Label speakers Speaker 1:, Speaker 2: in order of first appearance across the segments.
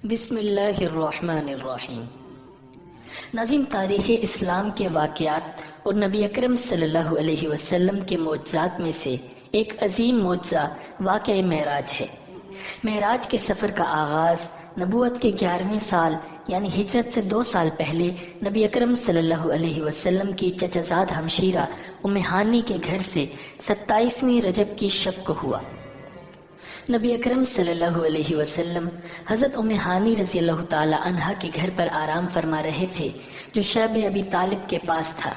Speaker 1: بسم اللہ الرحمن الرحیم۔ ناظرین، تاریخ اسلام کے واقعات اور نبی اکرم صلی اللہ علیہ وسلم کے معجزات میں سے ایک عظیم معجزہ واقعہ معراج ہے۔ معراج کے سفر کا آغاز نبوت کے 11ویں سال یعنی ہجرت سے 2 سال پہلے نبی اکرم صلی اللہ علیہ وسلم کی چچا زاد ہمشیرہ ام ہانی کے گھر سے 27ویں رجب کی شب کو ہوا۔ نبی اکرم صلی اللہ علیہ وسلم حضرت ام ہانی رضی اللہ تعالی عنہا کے گھر پر آرام فرما رہے تھے جو شعب ابی طالب کے پاس تھا۔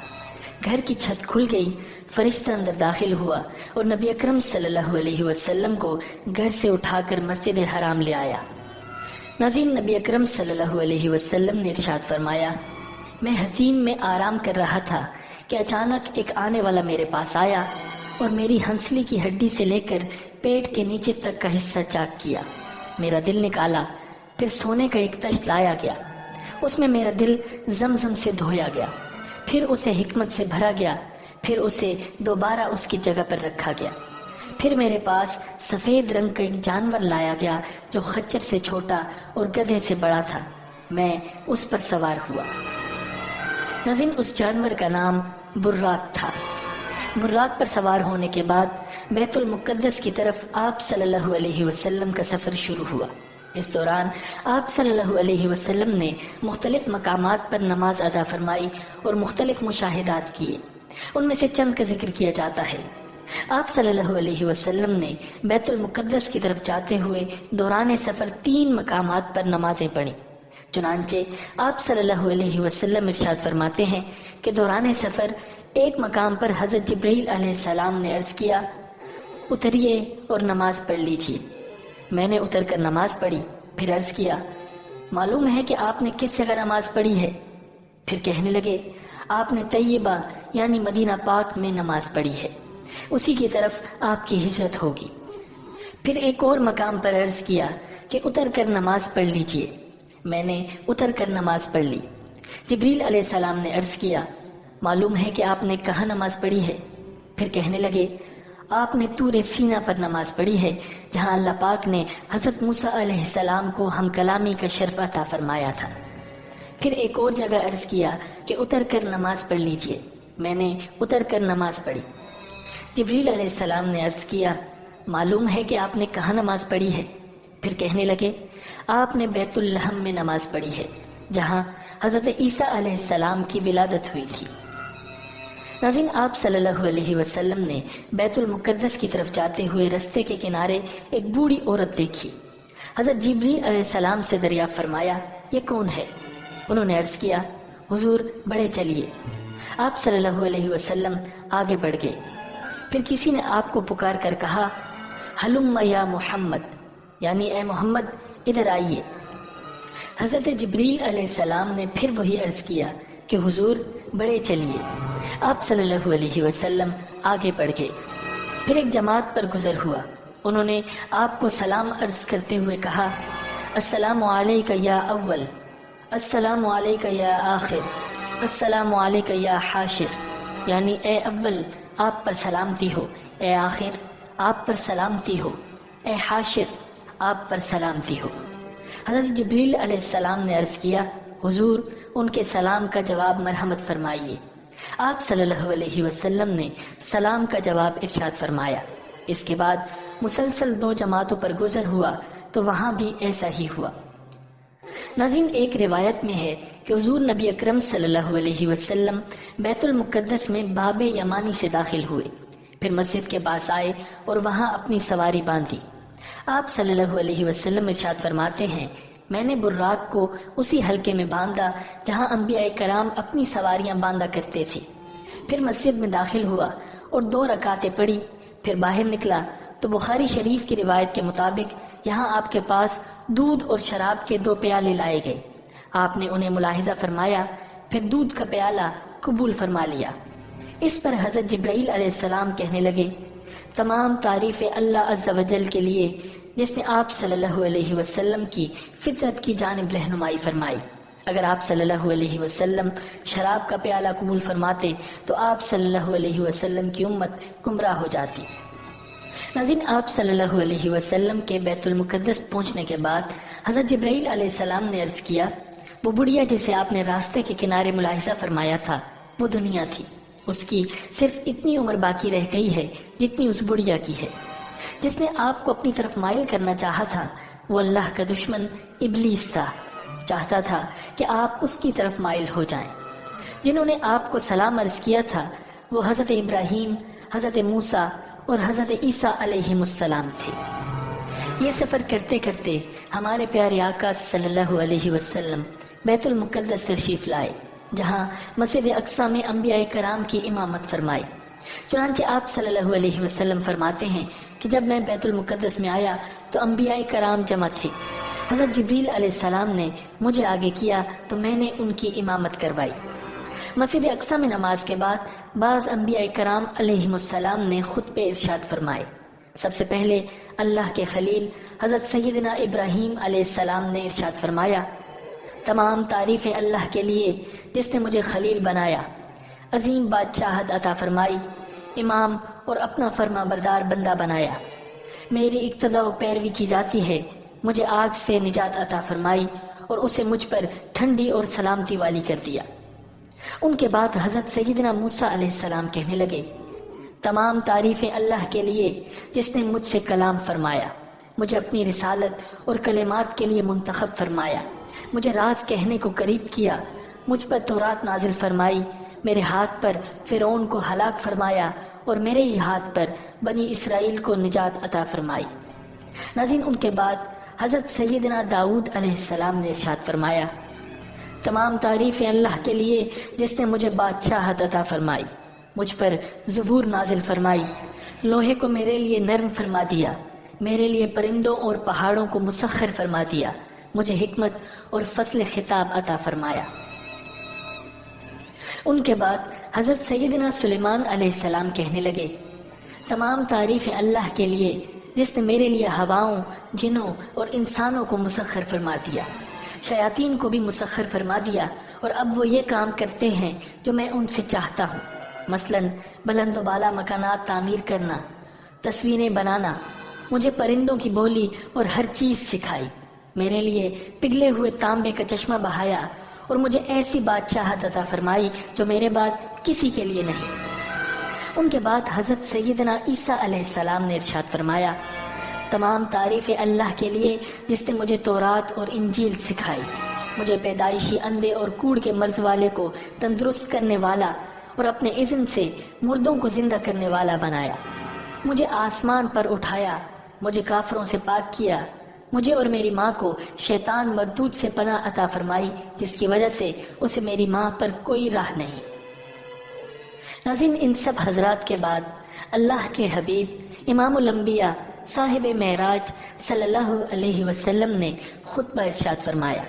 Speaker 1: گھر کی چھت کھل گئی، فرشتہ اندر داخل ہوا اور نبی اکرم صلی اللہ علیہ وسلم کو گھر سے اٹھا کر مسجد حرام لے آیا۔ ناظرین، نبی اکرم صلی اللہ علیہ وسلم نے ارشاد فرمایا، میں حتیم میں آرام کر رہا تھا کہ اچانک ایک آنے والا میرے پاس آیا اور میری ہنسلی کی ہڈی سے لے کر پیٹ کے نیچے تک کا حصہ چاک کیا۔ میرا دل نکالا، پھر سونے کا ایک تشت لایا گیا، اس میں میرا دل زمزم سے دھویا گیا، پھر اسے حکمت سے بھرا گیا، پھر اسے دوبارہ اس کی جگہ پر رکھا گیا۔ پھر میرے پاس سفید رنگ کا ایک جانور لایا گیا جو خچر سے چھوٹا اور گدھے سے بڑا تھا، میں اس پر سوار ہوا۔ ناظرین، اس جانور کا نام براق تھا۔ براق پر سوار ہونے کے بعد بیت المقدس کی طرف آپ صلی اللہ علیہ وسلم کا سفر شروع ہوا۔ اس دوران آپ صلی اللہ علیہ وسلم نے مختلف مقامات پر نماز ادا فرمائی اور مختلف مشاہدات کیے۔ ان میں سے چند کا ذکر کیا جاتا ہے۔ آپ صلی اللہ علیہ وسلم نے بیت المقدس کی طرف جاتے ہوئے دوران سفر 3 مقامات پر نمازیں پڑھیں۔ چنانچہ آپ صلی اللہ علیہ وسلم ارشاد فرماتے ہیں کہ دوران سفر ایک مقام پر حضرت جبرائیل علیہ السلام نے عرض کیا، اتریے اور نماز پڑھ لیجیے۔ میں نے اتر کر نماز پڑھی، پھر عرض کیا، معلوم ہے کہ آپ نے کس جگہ نماز پڑھی ہے؟ پھر کہنے لگے، آپ نے طیبہ یعنی مدینہ پاک میں نماز پڑھی ہے، اسی کی طرف آپ کی ہجرت ہوگی۔ پھر ایک اور مقام پر عرض کیا کہ اتر کر نماز پڑھ لیجیے۔ میں نے اتر کر نماز پڑھ لی۔ جبریل علیہ السلام نے عرض کیا، معلوم ہے کہ آپ نے کہاں نماز پڑھی ہے؟ پھر کہنے لگے، آپ نے طور سینا پر نماز پڑھی ہے جہاں اللہ پاک نے حضرت موسیٰ علیہ السلام کو ہم کلامی کا شرف عطا فرمایا تھا۔ پھر ایک اور جگہ عرض کیا کہ اتر کر نماز پڑھ لیجیے۔ میں نے اتر کر نماز پڑھی۔ جبریل علیہ السلام نے عرض کیا، معلوم ہے کہ آپ نے کہاں نماز پڑھی ہے؟ پھر کہنے لگے، آپ نے بیت اللحم میں نماز پڑھی ہے جہاں حضرت عیسیٰ علیہ السلام کی ولادت ہوئی تھی۔ ناظرین، آپ صلی اللہ علیہ وسلم نے بیت المقدس کی طرف جاتے ہوئے رستے کے کنارے ایک بوڑھی عورت دیکھی۔ حضرت جبریل علیہ السلام سے دریافت فرمایا، یہ کون ہے؟ انہوں نے عرض کیا، حضور بڑھے چلیے۔ آپ صلی اللہ علیہ وسلم آگے بڑھ گئے۔ پھر کسی نے آپ کو پکار کر کہا، ہلم یا محمد، یعنی اے محمد ادھر آئیے۔ حضرت جبریل علیہ السلام نے پھر وہی عرض کیا کہ حضور بڑھے چلیے۔ آپ صلی اللہ علیہ وسلم آگے بڑھ گئے۔ پھر ایک جماعت پر گزر ہوا، انہوں نے آپ کو سلام عرض کرتے ہوئے کہا، السلام علیکہ یا اول، السلام علیکہ یا آخر، السلام علیکہ یا حاشر، یعنی اے اول آپ پر سلامتی ہو، اے آخر آپ پر سلامتی ہو، اے حاشر آپ پر سلامتی ہو۔ حضرت جبریل علیہ السلام نے عرض کیا، حضور ان کے سلام کا جواب مرحمت فرمائیے۔ آپ صلی اللہ علیہ وسلم نے سلام کا جواب ارشاد فرمایا۔ اس کے بعد مسلسل 2 جماعتوں پر گزر ہوا تو وہاں بھی ایسا ہی ہوا۔ ناظرین، ایک روایت میں ہے کہ حضور نبی اکرم صلی اللہ علیہ وسلم بیت المقدس میں باب یمانی سے داخل ہوئے، پھر مسجد کے پاس آئے اور وہاں اپنی سواری باندھی۔ آپ صلی اللہ علیہ وسلم ارشاد فرماتے ہیں، میں نے براق کو اسی حلقے میں باندھا جہاں انبیاء کرام اپنی سواریاں باندھا کرتے تھے۔ پھر مسجد میں داخل ہوا اور 2 رکعتیں پڑھی، پھر باہر نکلا تو بخاری شریف کی روایت کے مطابق یہاں آپ کے پاس دودھ اور شراب کے 2 پیالے لائے گئے۔ آپ نے انہیں ملاحظہ فرمایا، پھر دودھ کا پیالہ قبول فرما لیا۔ اس پر حضرت جبرائیل علیہ السلام کہنے لگے، تمام تعریف اللہ عز و جل کے لیے جس نے آپ صلی اللہ علیہ وسلم کی فطرت کی جانب رہنمائی فرمائی۔ اگر آپ صلی اللہ علیہ وسلم شراب کا پیالہ قبول فرماتے تو آپ صلی اللہ علیہ وسلم کی امت گمراہ ہو جاتی۔ ناظرین، آپ صلی اللہ علیہ وسلم کے بیت المقدس پہنچنے کے بعد حضرت جبرائیل علیہ السلام نے عرض کیا، وہ بڑھیا جسے آپ نے راستے کے کنارے ملاحظہ فرمایا تھا وہ دنیا تھی، اس کی صرف اتنی عمر باقی رہ گئی ہے جتنی اس بڑھیا کی ہے۔ جس نے آپ کو اپنی طرف مائل کرنا چاہا تھا وہ اللہ کا دشمن ابلیس تھا، چاہتا تھا کہ آپ اس کی طرف مائل ہو جائیں۔ جنہوں نے آپ کو سلام عرض کیا تھا وہ حضرت ابراہیم، حضرت موسیٰ اور حضرت عیسیٰ علیہ السلام تھے۔ یہ سفر کرتے کرتے ہمارے پیارے آقا صلی اللہ علیہ وسلم بیت المقدس تشریف لائے، جہاں مسجد اقصی میں انبیاء کرام کی امامت فرمائی۔ چنانچہ آپ صلی اللہ علیہ وسلم فرماتے ہیں کہ جب میں بیت المقدس میں آیا تو انبیاء کرام جمع تھے۔ حضرت جبریل علیہ السلام نے مجھے آگے کیا تو میں نے ان کی امامت کروائی۔ مسجد اقصی میں نماز کے بعد بعض انبیاء کرام علیہ السلام نے خطبے ارشاد فرمائے۔ سب سے پہلے اللہ کے خلیل حضرت سیدنا ابراہیم علیہ السلام نے ارشاد فرمایا، تمام تعریفیں اللہ کے لیے جس نے مجھے خلیل بنایا، عظیم بادشاہت عطا فرمائی، امام اور اپنا فرما بردار بندہ بنایا، میری اقتداء و پیروی کی جاتی ہے، مجھے آگ سے نجات عطا فرمائی اور اسے مجھ پر ٹھنڈی اور سلامتی والی کر دیا۔ ان کے بعد حضرت سیدنا موسیٰ علیہ السلام کہنے لگے، تمام تعریفیں اللہ کے لیے جس نے مجھ سے کلام فرمایا، مجھے اپنی رسالت اور کلمات کے لیے منتخب فرمایا، مجھے راز کہنے کو قریب کیا، مجھ پر تورات نازل فرمائی، میرے ہاتھ پر فرعون کو ہلاک فرمایا اور میرے ہی ہاتھ پر بنی اسرائیل کو نجات عطا فرمائی۔ ناظرین، ان کے بعد حضرت سیدنا داؤد علیہ السلام نے ارشاد فرمایا، تمام تعریفیں اللہ کے لیے جس نے مجھے بادشاہت عطا فرمائی، مجھ پر زبور نازل فرمائی، لوہے کو میرے لیے نرم فرما دیا، میرے لیے پرندوں اور پہاڑوں کو مسخر فرما دیا، مجھے حکمت اور فصل خطاب عطا فرمایا۔ ان کے بعد حضرت سیدنا سلیمان علیہ السلام کہنے لگے، تمام تعریفیں اللہ کے لیے جس نے میرے لیے ہواؤں، جنوں اور انسانوں کو مسخر فرما دیا، شیاطین کو بھی مسخر فرما دیا، اور اب وہ یہ کام کرتے ہیں جو میں ان سے چاہتا ہوں، مثلاً بلند و بالا مکانات تعمیر کرنا، تصویریں بنانا، مجھے پرندوں کی بولی اور ہر چیز سکھائی، میرے لیے پگھلے ہوئے تانبے کا چشمہ بہایا اور مجھے ایسی بادشاہت عطا فرمائی جو میرے بعد کسی کے لیے نہیں۔ ان کے بعد حضرت سیدنا عیسیٰ علیہ السلام نے ارشاد فرمایا، تمام تعریفیں اللہ کے لیے جس نے مجھے تورات اور انجیل سکھائی، مجھے پیدائشی اندھے اور کوڑ کے مرض والے کو تندرست کرنے والا اور اپنے اذن سے مردوں کو زندہ کرنے والا بنایا، مجھے آسمان پر اٹھایا، مجھے کافروں سے پاک کیا، مجھے اور میری ماں کو شیطان مردود سے پناہ عطا فرمائی جس کی وجہ سے اسے میری ماں پر کوئی راہ نہیں۔ ناظرین، ان سب حضرات کے بعد اللہ کے حبیب امام الانبیاء صاحب معراج صلی اللہ علیہ وسلم نے خطبہ ارشاد فرمایا۔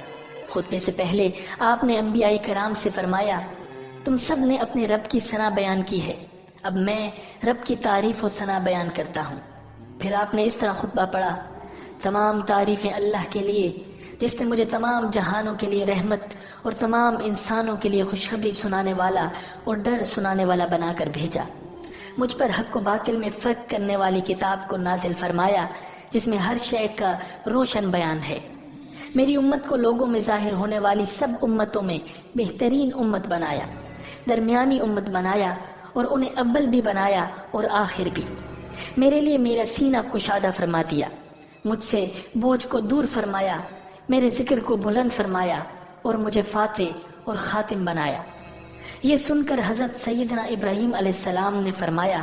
Speaker 1: خطبے سے پہلے آپ نے انبیاء کرام سے فرمایا، تم سب نے اپنے رب کی ثنا بیان کی ہے، اب میں رب کی تعریف و ثنا بیان کرتا ہوں۔ پھر آپ نے اس طرح خطبہ پڑھا، تمام تعریفیں اللہ کے لیے جس نے مجھے تمام جہانوں کے لیے رحمت اور تمام انسانوں کے لیے خوشخبری سنانے والا اور ڈر سنانے والا بنا کر بھیجا، مجھ پر حق و باطل میں فرق کرنے والی کتاب کو نازل فرمایا جس میں ہر شے کا روشن بیان ہے، میری امت کو لوگوں میں ظاہر ہونے والی سب امتوں میں بہترین امت بنایا، درمیانی امت بنایا اور انہیں اول بھی بنایا اور آخر بھی، میرے لیے میرا سینہ کشادہ فرما دیا، مجھ سے بوجھ کو دور فرمایا، میرے ذکر کو بلند فرمایا اور مجھے فاتح اور خاتم بنایا۔ یہ سن کر حضرت سیدنا ابراہیم علیہ السلام نے فرمایا،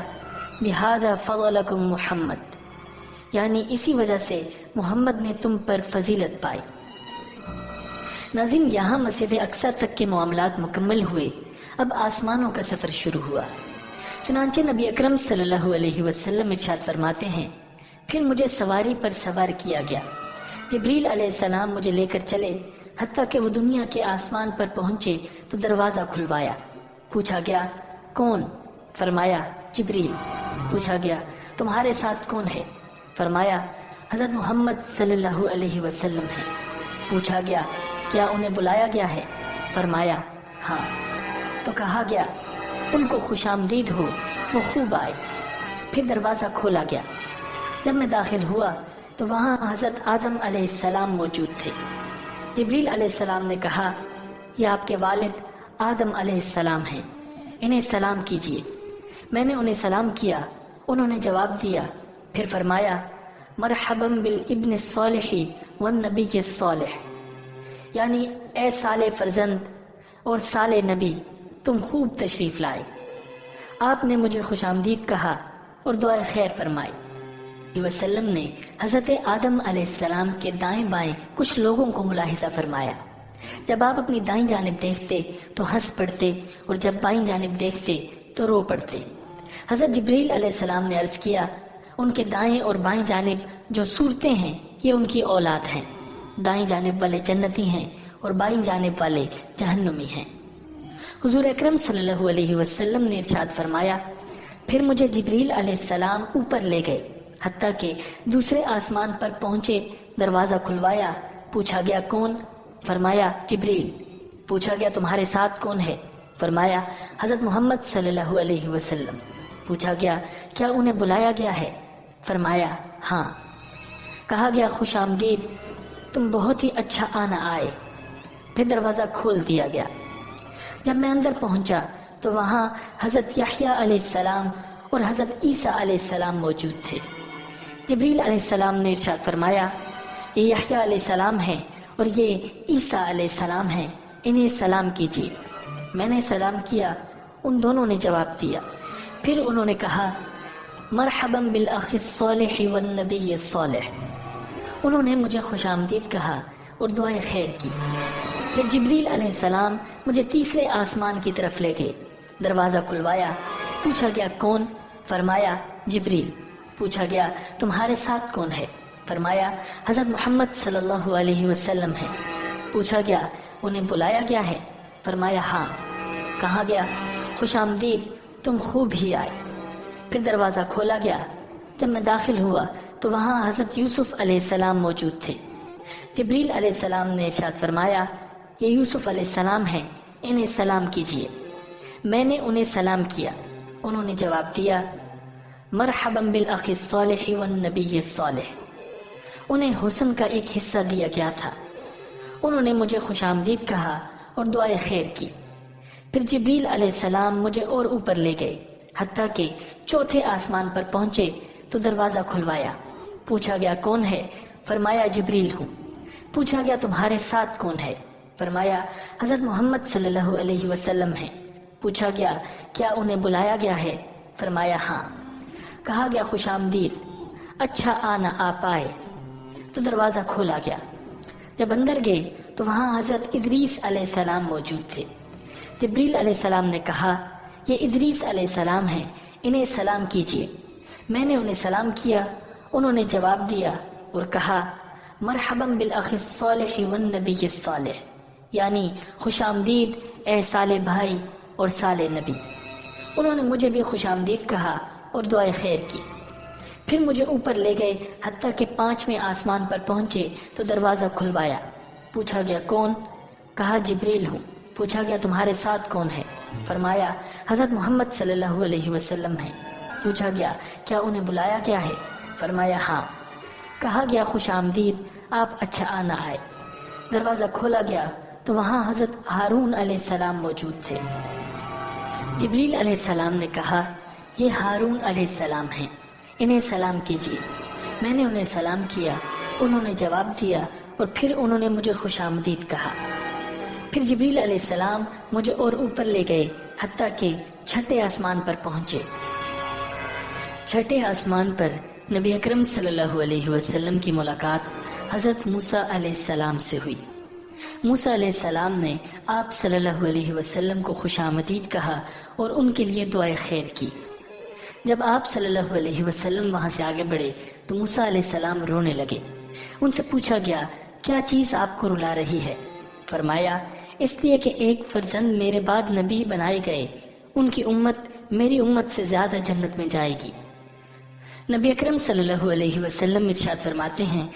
Speaker 1: بِهَذَا فَضَلَكُمْ محمد، یعنی اسی وجہ سے محمد نے تم پر فضیلت پائی۔ ناظرین، یہاں مسجد اقصی تک کے معاملات مکمل ہوئے، اب آسمانوں کا سفر شروع ہوا۔ چنانچہ نبی اکرم صلی اللہ علیہ وسلم ارشاد فرماتے ہیں، پھر مجھے سواری پر سوار کیا گیا، جبریل علیہ السلام مجھے لے کر چلے، حتیٰ کہ وہ دنیا کے آسمان پر پہنچے تو دروازہ کھلوایا، پوچھا گیا کون؟ فرمایا جبریل۔ پوچھا گیا تمہارے ساتھ کون ہے؟ فرمایا حضرت محمد صلی اللہ علیہ وسلم ہے۔ پوچھا گیا کیا انہیں بلایا گیا ہے؟ فرمایا ہاں۔ تو کہا گیا ان کو خوش آمدید ہو، وہ خوب آئے۔ پھر دروازہ کھولا گیا، جب میں داخل ہوا تو وہاں حضرت آدم علیہ السلام موجود تھے۔ جبریل علیہ السلام نے کہا، یہ آپ کے والد آدم علیہ السلام ہیں، انہیں سلام کیجیے۔ میں نے انہیں سلام کیا، انہوں نے جواب دیا، پھر فرمایا، مرحبا بالابن الصالح والنبی الصالح، یعنی اے صالح فرزند اور صالح نبی، تم خوب تشریف لائے۔ آپ نے مجھے خوش آمدید کہا اور دعائے خیر فرمائی۔ وسلم نے حضرت آدم علیہ السلام کے دائیں بائیں کچھ لوگوں کو ملاحظہ فرمایا۔ جب آپ اپنی دائیں جانب دیکھتے تو ہنس پڑتے اور جب بائیں جانب دیکھتے تو رو پڑتے۔ حضرت جبریل علیہ السلام نے عرض کیا، ان کے دائیں اور بائیں جانب جو صورتیں ہیں یہ ان کی اولاد ہیں، دائیں جانب والے جنتی ہیں اور بائیں جانب والے جہنمی ہیں۔ حضور اکرم صلی اللہ علیہ وسلم نے ارشاد فرمایا، پھر مجھے جبریل علیہ السلام اوپر لے گئے، حتیٰ کہ دوسرے آسمان پر پہنچے، دروازہ کھلوایا، پوچھا گیا کون؟ فرمایا جبریل۔ پوچھا گیا تمہارے ساتھ کون ہے؟ فرمایا حضرت محمد صلی اللہ علیہ وسلم۔ پوچھا گیا کیا انہیں بلایا گیا ہے؟ فرمایا ہاں۔ کہا گیا خوش آمدید، تم بہت ہی اچھا آنا آئے۔ پھر دروازہ کھول دیا گیا۔ جب میں اندر پہنچا تو وہاں حضرت یحییٰ علیہ السلام اور حضرت عیسیٰ علیہ السلام موجود تھے۔ جبریل علیہ السلام نے ارشاد فرمایا، یہ یحییٰ علیہ السلام ہیں اور یہ عیسیٰ علیہ السلام ہیں، انہیں سلام کیجیے۔ میں نے سلام کیا، ان دونوں نے جواب دیا۔ پھر انہوں نے کہا، مرحبا بالاخ الصالح والنبی الصالح۔ انہوں نے مجھے خوش آمدید کہا اور دعائے خیر کی۔ پھر جبریل علیہ السلام مجھے تیسرے آسمان کی طرف لے گئے، دروازہ کھلوایا، پوچھا گیا کون؟ فرمایا جبریل۔ پوچھا گیا تمہارے ساتھ کون ہے؟ فرمایا حضرت محمد صلی اللہ علیہ وسلم ہے۔ پوچھا گیا انہیں بلایا گیا ہے؟ فرمایا ہاں۔ کہا گیا خوش آمدید، تم خوب ہی آئے۔ پھر دروازہ کھولا گیا۔ جب میں داخل ہوا تو وہاں حضرت یوسف علیہ السلام موجود تھے۔ جبریل علیہ السلام نے ارشاد فرمایا، یہ یوسف علیہ السلام ہیں، انہیں سلام کیجیے۔ میں نے انہیں سلام کیا، انہوں نے جواب دیا، مرحبا بالاخ الصالح والنبی الصالح۔ انہیں حسن کا ایک حصہ دیا گیا تھا۔ انہوں نے مجھے خوش آمدید کہا اور دعائے خیر کی۔ پھر جبریل علیہ السلام مجھے اور اوپر لے گئے، حتیٰ کہ چوتھے آسمان پر پہنچے تو دروازہ کھلوایا۔ پوچھا گیا کون ہے؟ فرمایا جبریل ہوں۔ پوچھا گیا تمہارے ساتھ کون ہے؟ فرمایا حضرت محمد صلی اللہ علیہ وسلم ہیں۔ پوچھا گیا کیا انہیں بلایا گیا ہے؟ فرمایا ہاں۔ کہا گیا خوش آمدید، اچھا آنا آپ آئے۔ تو دروازہ کھولا گیا۔ جب اندر گئے تو وہاں حضرت ادریس علیہ السلام موجود تھے۔ جبریل علیہ السلام نے کہا، یہ ادریس علیہ السلام ہیں، انہیں سلام کیجیے۔ میں نے انہیں سلام کیا، انہوں نے جواب دیا اور کہا، مرحبا بالاخ الصالح والنبی الصالح، یعنی خوش آمدید اے صالح بھائی اور صالح نبی۔ انہوں نے مجھے بھی خوش آمدید کہا اور دعائے خیر کی۔ پھر مجھے اوپر لے گئے، حتیٰ کہ 5ویں آسمان پر پہنچے تو دروازہ کھلوایا۔ پوچھا گیا کون؟ کہا جبریل ہوں۔ پوچھا گیا تمہارے ساتھ کون ہے؟ فرمایا حضرت محمد صلی اللہ علیہ وسلم ہیں۔ پوچھا گیا کیا انہیں بلایا گیا ہے؟ فرمایا ہاں۔ کہا گیا خوش آمدید، آپ اچھا آنا آئے۔ دروازہ کھولا گیا تو وہاں حضرت ہارون علیہ السلام موجود تھے۔ جبریل علیہ السلام نے کہا، یہ ہارون علیہ السلام ہیں، انہیں سلام کیجیے۔ میں نے انہیں سلام کیا، انہوں نے جواب دیا اور پھر انہوں نے مجھے خوش آمدید کہا۔ پھر جبریل علیہ السلام مجھے اور اوپر لے گئے، حتیٰ کہ 6ٹھے آسمان پر پہنچے۔ 6ٹھے آسمان پر نبی اکرم صلی اللہ علیہ وسلم کی ملاقات حضرت موسیٰ علیہ السلام سے ہوئی۔ موسیٰ علیہ السلام نے آپ صلی اللہ علیہ وسلم کو خوش آمدید کہا اور ان کے لیے دعائے خیر کی۔ جب آپ صلی اللہ علیہ وسلم وہاں سے آگے بڑھے تو موسیٰ علیہ السلام رونے لگے۔ ان سے پوچھا گیا کیا چیز آپ کو رلا رہی ہے؟ فرمایا اس لیے کہ ایک فرزند میرے بعد نبی بنائے گئے، ان کی امت میری امت سے زیادہ جنت میں جائے گی۔ نبی اکرم صلی اللہ علیہ وسلم ارشاد فرماتے ہیں،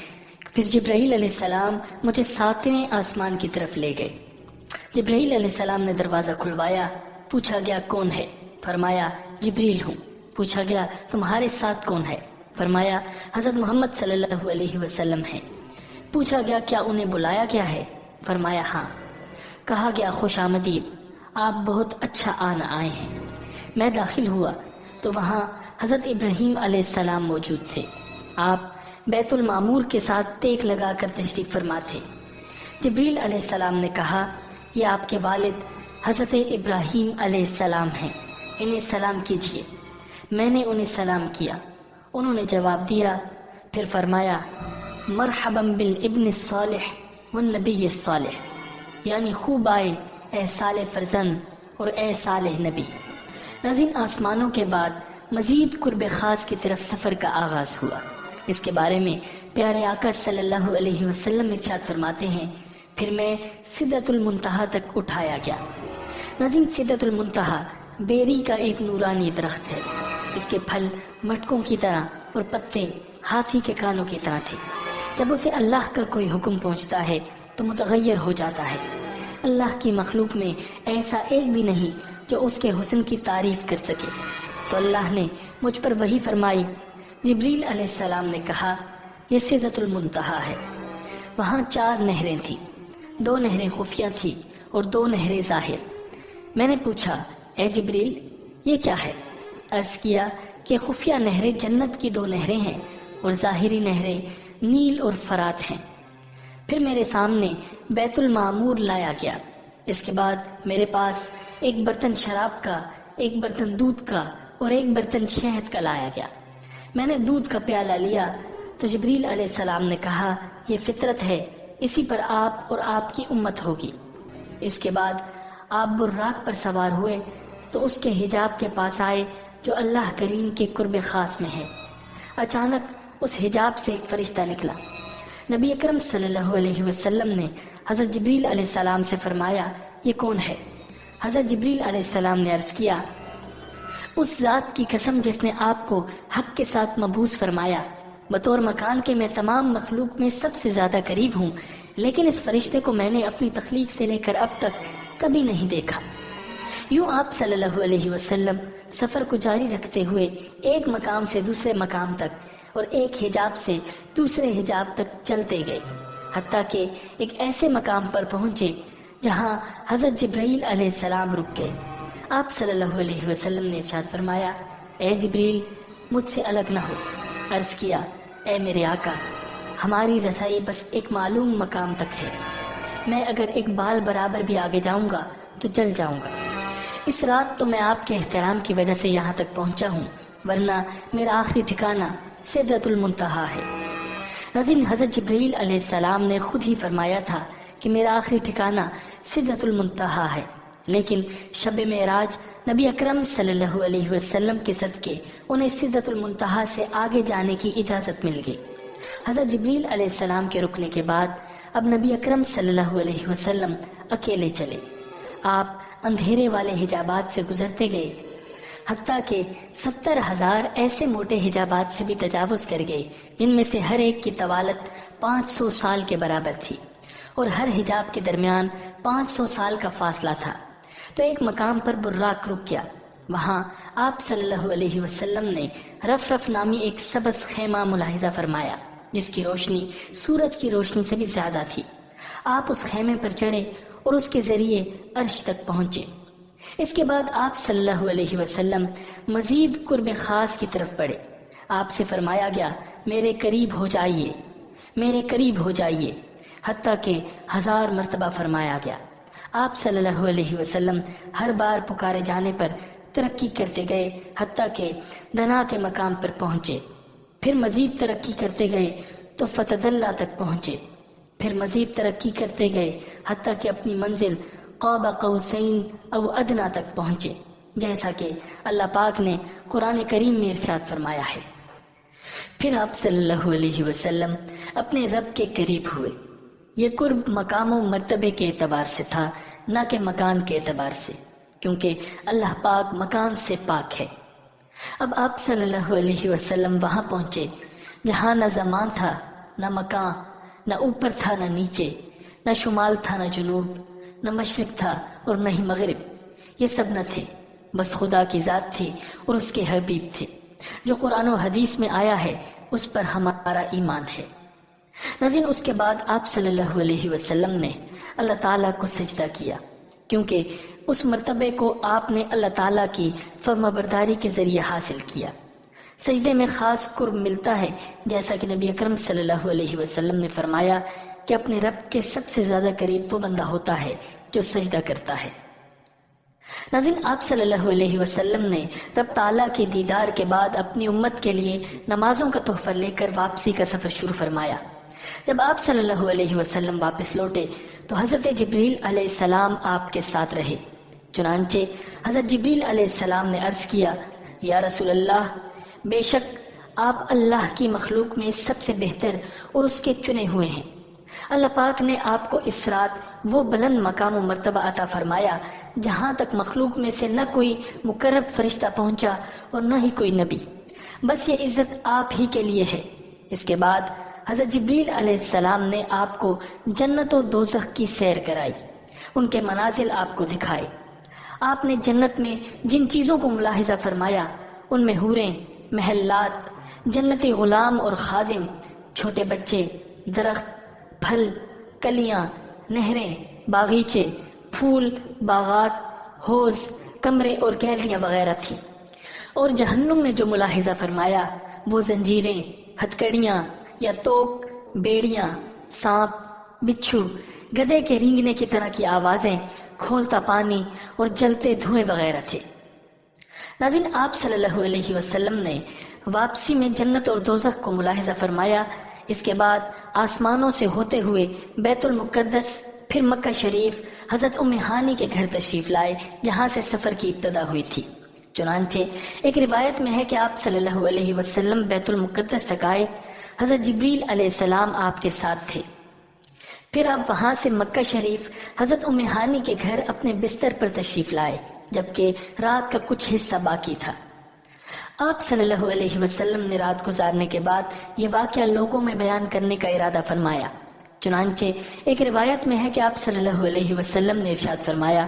Speaker 1: پھر جبرائیل علیہ السلام مجھے 7ویں آسمان کی طرف لے گئے۔ جبرائیل علیہ السلام نے دروازہ کھلوایا، پوچھا گیا کون ہے؟ فرمایا جبریل ہوں۔ پوچھا گیا تمہارے ساتھ کون ہے؟ فرمایا حضرت محمد صلی اللہ علیہ وسلم ہیں۔ پوچھا گیا کیا انہیں بلایا گیا ہے؟ فرمایا ہاں۔ کہا گیا خوش آمدید، آپ بہت اچھا آن آئے ہیں۔ میں داخل ہوا تو وہاں حضرت ابراہیم علیہ السلام موجود تھے۔ آپ بیت المعمور کے ساتھ ٹیک لگا کر تشریف فرما تھے۔ جبریل علیہ السلام نے کہا یہ آپ کے والد حضرت ابراہیم علیہ السلام ہیں، انہیں سلام کیجیے۔ میں نے انہیں سلام کیا، انہوں نے جواب دیا، پھر فرمایا مرحبا بالابن الصالح والنبی الصالح، یعنی خوب آئے اے صالح فرزند اور اے صالح نبی۔ ناظرین، آسمانوں کے بعد مزید قرب خاص کی طرف سفر کا آغاز ہوا۔ اس کے بارے میں پیارے آقا صلی اللہ علیہ وسلم ارشاد فرماتے ہیں پھر میں سدرۃ المنتہا تک اٹھایا گیا۔ ناظرین، سدرۃ المنتہا بیری کا ایک نورانی درخت ہے۔ اس کے پھل مٹکوں کی طرح اور پتے ہاتھی کے کانوں کی طرح تھے۔ جب اسے اللہ کا کوئی حکم پہنچتا ہے تو متغیر ہو جاتا ہے۔ اللہ کی مخلوق میں ایسا ایک بھی نہیں جو اس کے حسن کی تعریف کر سکے۔ تو اللہ نے مجھ پر وحی فرمائی۔ جبریل علیہ السلام نے کہا یہ سدرۃ المنتہا ہے۔ وہاں 4 نہریں تھیں، 2 نہریں خفیہ تھیں اور 2 نہریں ظاہر۔ میں نے پوچھا اے جبریل یہ کیا ہے؟ عرض کیا کہ خفیہ نہریں جنت کی 2 نہریں ہیں اور ظاہری نہریں نیل اور فرات ہیں۔ پھر میرے سامنے بیت المعمور لایا گیا۔ اس کے بعد میرے پاس ایک برتن شراب کا، ایک برتن دودھ کا اور ایک برتن شہد کا لایا گیا۔ میں نے دودھ کا پیالہ لیا تو جبریل علیہ السلام نے کہا یہ فطرت ہے، اسی پر آپ اور آپ کی امت ہوگی۔ اس کے بعد آپ براق پر سوار ہوئے تو اس کے حجاب کے پاس آئے جو اللہ کریم کے قرب خاص میں ہے۔ اچانک اس حجاب سے ایک فرشتہ نکلا۔ نبی اکرم صلی اللہ علیہ وسلم نے حضرت جبریل علیہ السلام سے فرمایا یہ کون ہے؟ حضرت جبریل علیہ السلام نے عرض کیا اس ذات کی قسم جس نے آپ کو حق کے ساتھ مبعوث فرمایا، بطور مکان کے میں تمام مخلوق میں سب سے زیادہ قریب ہوں، لیکن اس فرشتے کو میں نے اپنی تخلیق سے لے کر اب تک کبھی نہیں دیکھا۔ یوں آپ صلی اللہ علیہ وسلم سفر کو جاری رکھتے ہوئے ایک مقام سے دوسرے مقام تک اور ایک حجاب سے دوسرے حجاب تک چلتے گئے، حتیٰ کہ ایک ایسے مقام پر پہنچے جہاں حضرت جبرائیل علیہ السلام رک گئے۔ آپ صلی اللہ علیہ وسلم نے ارشاد فرمایا اے جبریل مجھ سے الگ نہ ہو۔ عرض کیا اے میرے آقا، ہماری رسائی بس ایک معلوم مقام تک ہے، میں اگر ایک بال برابر بھی آگے جاؤں گا تو جل جاؤں گا۔ اس رات تو میں آپ کے احترام کی وجہ سے یہاں تک پہنچا ہوں، ورنہ میرا آخری ٹھکانہ سدرۃ المنتہا ہے۔ ناظرین، حضرت جبرائیل علیہ السلام نے خود ہی فرمایا تھا کہ میرا آخری ٹھکانہ سدرۃ المنتہا ہے، لیکن شب معراج نبی اکرم صلی اللہ علیہ وسلم کے صدقے انہیں سدرۃ المنتہا سے آگے جانے کی اجازت مل گئی۔ حضرت جبرائیل علیہ السلام کے رکنے کے بعد اب نبی اکرم صلی اللہ علیہ وسلم اکیلے چلے۔ آپ اندھیرے والے حجابات سے گزرتے گئے، حتیٰ کہ 70,000 ایسے موٹے حجابات سے بھی تجاوز کر گئے جن میں سے ہر ایک کی طوالت 500 سال کے برابر تھی اور ہر حجاب کے درمیان 500 سال کا فاصلہ تھا۔ تو ایک مقام پر براق رک گیا۔ وہاں آپ صلی اللہ علیہ وسلم نے رف نامی ایک سبز خیمہ ملاحظہ فرمایا جس کی روشنی سورج کی روشنی سے بھی زیادہ تھی۔ آپ اس خیمے پر چڑھے اور اس کے ذریعے عرش تک پہنچے۔ اس کے بعد آپ صلی اللہ علیہ وسلم مزید قرب خاص کی طرف بڑھے۔ آپ سے فرمایا گیا میرے قریب ہو جائیے، میرے قریب ہو جائیے، حتیٰ کہ 1000 مرتبہ فرمایا گیا۔ آپ صلی اللہ علیہ وسلم ہر بار پکارے جانے پر ترقی کرتے گئے حتیٰ کہ دنا کے مقام پر پہنچے، پھر مزید ترقی کرتے گئے تو فتح اللہ تک پہنچے، پھر مزید ترقی کرتے گئے حتیٰ کہ اپنی منزل قاب قوسین او ادنا تک پہنچے، جیسا کہ اللہ پاک نے قرآن کریم میں ارشاد فرمایا ہے۔ پھر آپ صلی اللہ علیہ وسلم اپنے رب کے قریب ہوئے۔ یہ قرب مقام و مرتبے کے اعتبار سے تھا، نہ کہ مکان کے اعتبار سے، کیونکہ اللہ پاک مکان سے پاک ہے۔ اب آپ صلی اللہ علیہ وسلم وہاں پہنچے جہاں نہ زمان تھا، نہ مکان، نہ اوپر تھا نہ نیچے، نہ شمال تھا نہ جنوب، نہ مشرق تھا اور نہ ہی مغرب، یہ سب نہ تھے، بس خدا کی ذات تھی اور اس کے حبیب تھے۔ جو قرآن و حدیث میں آیا ہے اس پر ہمارا ایمان ہے۔ ناظرین، اس کے بعد آپ صلی اللہ علیہ وسلم نے اللہ تعالیٰ کو سجدہ کیا، کیونکہ اس مرتبے کو آپ نے اللہ تعالیٰ کی فرمانبرداری کے ذریعے حاصل کیا۔ سجدے میں خاص قرب ملتا ہے، جیسا کہ نبی اکرم صلی اللہ علیہ وسلم نے فرمایا کہ اپنے رب کے سب سے زیادہ قریب وہ بندہ ہوتا ہے جو سجدہ کرتا ہے۔ ناظرین، آپ صلی اللہ علیہ وسلم نے رب تعالیٰ کے دیدار کے بعد اپنی امت کے لیے نمازوں کا تحفہ لے کر واپسی کا سفر شروع فرمایا۔ جب آپ صلی اللہ علیہ وسلم واپس لوٹے تو حضرت جبریل علیہ السلام آپ کے ساتھ رہے۔ چنانچہ حضرت جبریل علیہ السلام نے عرض کیا، یا رسول اللہ، بے شک آپ اللہ کی مخلوق میں سب سے بہتر اور اس کے چنے ہوئے ہیں۔ اللہ پاک نے آپ کو اس رات وہ بلند مقام و مرتبہ عطا فرمایا جہاں تک مخلوق میں سے نہ کوئی مقرب فرشتہ پہنچا اور نہ ہی کوئی نبی، بس یہ عزت آپ ہی کے لیے ہے۔ اس کے بعد حضرت جبریل علیہ السلام نے آپ کو جنت و دوزخ کی سیر کرائی، ان کے منازل آپ کو دکھائے۔ آپ نے جنت میں جن چیزوں کو ملاحظہ فرمایا ان میں حوریں، محلات، جنتی غلام اور خادم، چھوٹے بچے، درخت، پھل، کلیاں، نہریں، باغیچے، پھول، باغات، حوض، کمرے اور گیلریاں وغیرہ تھی۔ اور جہنم میں جو ملاحظہ فرمایا وہ زنجیریں، ہتکڑیاں یا توک، بیڑیاں، سانپ، بچھو، گدھے کے رینگنے کی طرح کی آوازیں، کھولتا پانی اور جلتے دھوئیں وغیرہ تھے۔ ناظرین، آپ صلی اللہ علیہ وسلم نے واپسی میں جنت اور دوزخ کو ملاحظہ فرمایا۔ اس کے بعد آسمانوں سے ہوتے ہوئے بیت المقدس، پھر مکہ شریف، حضرت ام ہانی کے گھر تشریف لائے جہاں سے سفر کی ابتدا ہوئی تھی۔ چنانچہ ایک روایت میں ہے کہ آپ صلی اللہ علیہ وسلم بیت المقدس تک آئے، حضرت جبریل علیہ السلام آپ کے ساتھ تھے۔ پھر آپ وہاں سے مکہ شریف حضرت ام ہانی کے گھر اپنے بستر پر تشریف لائے، جبکہ رات کا کچھ حصہ باقی تھا۔ آپ صلی اللہ علیہ وسلم نے رات گزارنے کے بعد یہ واقعہ لوگوں میں بیان کرنے کا ارادہ فرمایا۔ چنانچہ ایک روایت میں ہے کہ آپ صلی اللہ علیہ وسلم نے ارشاد فرمایا،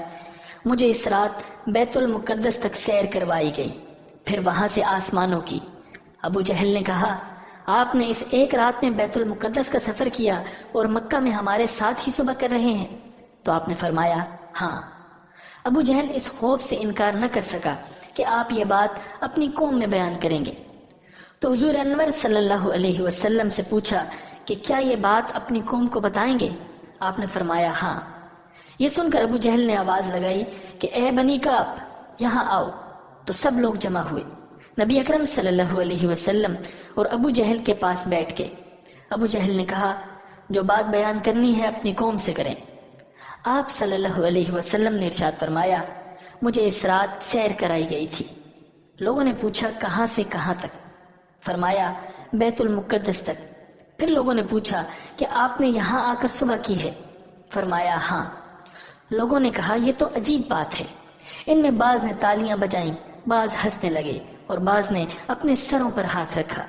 Speaker 1: مجھے اس رات بیت المقدس تک سیر کروائی گئی، پھر وہاں سے آسمانوں کی۔ ابو جہل نے کہا، آپ نے اس ایک رات میں بیت المقدس کا سفر کیا اور مکہ میں ہمارے ساتھ ہی صبح کر رہے ہیں؟ تو آپ نے فرمایا، ہاں۔ ابو جہل اس خوف سے انکار نہ کر سکا کہ آپ یہ بات اپنی قوم میں بیان کریں گے، تو حضور انور صلی اللہ علیہ وسلم سے پوچھا کہ کیا یہ بات اپنی قوم کو بتائیں گے؟ آپ نے فرمایا، ہاں۔ یہ سن کر ابو جہل نے آواز لگائی کہ اے بنی کعب، یہاں آؤ، تو سب لوگ جمع ہوئے۔ نبی اکرم صلی اللہ علیہ وسلم اور ابو جہل کے پاس بیٹھ کے ابو جہل نے کہا، جو بات بیان کرنی ہے اپنی قوم سے کریں۔ آپ صلی اللہ علیہ وسلم نے ارشاد فرمایا، مجھے اس رات سیر کرائی گئی تھی۔ لوگوں نے پوچھا، کہاں سے کہاں تک؟ فرمایا، بیت المقدس تک۔ پھر لوگوں نے پوچھا کہ آپ نے یہاں آ کر صبح کی ہے؟ فرمایا، ہاں۔ لوگوں نے کہا، یہ تو عجیب بات ہے۔ ان میں بعض نے تالیاں بجائیں، بعض ہنسنے لگے اور بعض نے اپنے سروں پر ہاتھ رکھا۔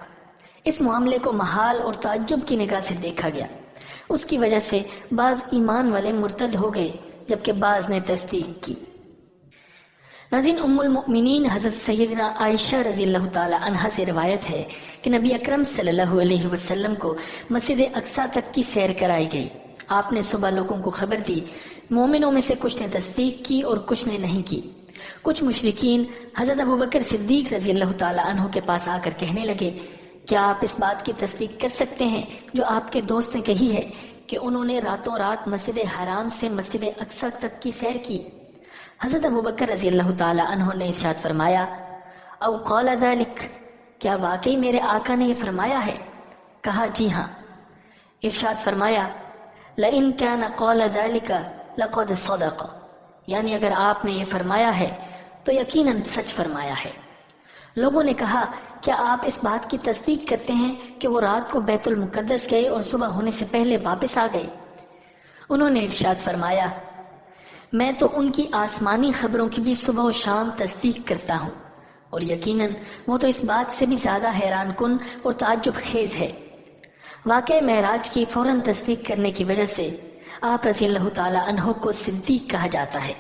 Speaker 1: اس معاملے کو محال اور تعجب کی نگاہ سے دیکھا گیا۔ اس کی وجہ سے بعض ایمان والے مرتد ہو گئے، جبکہ بعض نے تصدیق کی۔ ناظرین، ام المؤمنین حضرت سیدنا عائشہ رضی اللہ تعالی عنہا سے روایت ہے کہ نبی اکرم صلی اللہ علیہ وسلم کو مسجد اقصی تک کی سیر کرائی گئی۔ آپ نے صبح لوگوں کو خبر دی، مومنوں میں سے کچھ نے تصدیق کی اور کچھ نے نہیں کی۔ کچھ مشرکین حضرت ابوبکر صدیق رضی اللہ تعالی عنہ کے پاس آ کر کہنے لگے، کیا آپ اس بات کی تصدیق کر سکتے ہیں جو آپ کے دوست نے کہی ہے کہ انہوں نے راتوں رات مسجد حرام سے مسجد اقصی تک کی سیر کی؟ حضرت ابوبکر رضی اللہ تعالی عنہ نے ارشاد فرمایا، او قال ذلک، کیا واقعی میرے آقا نے یہ فرمایا ہے؟ کہا، جی ہاں۔ ارشاد فرمایا، لئن کان قال ذلک لقد صدق، یعنی اگر آپ نے یہ فرمایا ہے تو یقیناً سچ فرمایا ہے۔ لوگوں نے کہا، کیا آپ اس بات کی تصدیق کرتے ہیں کہ وہ رات کو بیت المقدس گئے اور صبح ہونے سے پہلے واپس آ گئے؟ انہوں نے ارشاد فرمایا، میں تو ان کی آسمانی خبروں کی بھی صبح و شام تصدیق کرتا ہوں، اور یقیناً وہ تو اس بات سے بھی زیادہ حیران کن اور تعجب خیز ہے۔ واقع معراج کی فوراً تصدیق کرنے کی وجہ سے آپ رضی اللہ تعالی عنہ کو صدیق کہا جاتا ہے۔